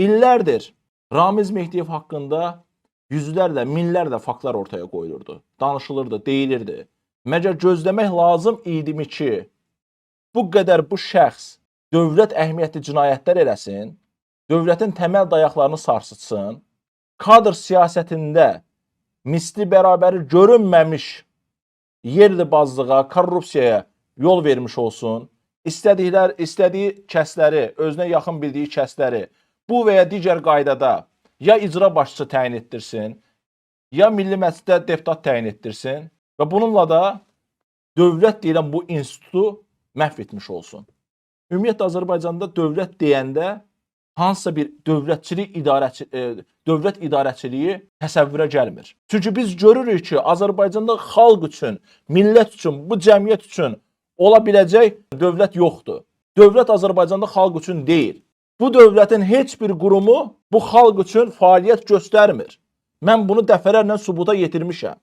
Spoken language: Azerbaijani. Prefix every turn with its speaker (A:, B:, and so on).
A: İllərdir Ramiz Mehdiyev haqqında yüzlərlə, minlərlə faktlar ortaya qoyulurdu. Danışılırdı, deyilirdi. Məgər gözləmək lazım idimi ki, bu qədər bu şəxs dövlət əhəmiyyətli cinayətlər eləsin, dövlətin təməl dayaqlarını sarsıtsın, kadr siyasətində misli bərabəri görünməmiş yerli bazlığa, korrupsiyaya yol vermiş olsun, istədiyi kəsləri, özünə yaxın bildiyi kəsləri bu və ya digər qaydada ya icra başçısı təyin etdirsin, ya Milli Məclisdə deputat təyin etdirsin və bununla da dövlət deyilən bu institutu məhv etmiş olsun. Ümumiyyətlə, Azərbaycanda dövlət deyəndə hansısa bir dövlət idarəçiliyi təsəvvürə gəlmir. Çünki biz görürük ki, Azərbaycanda xalq üçün, millət üçün, bu cəmiyyət üçün ola biləcək dövlət yoxdur. Dövlət Azərbaycanda xalq üçün deyil. Bu dövlətin heç bir qurumu bu xalq üçün fəaliyyət göstərmir. Mən bunu dəfələrlə sübuta yetirmişəm.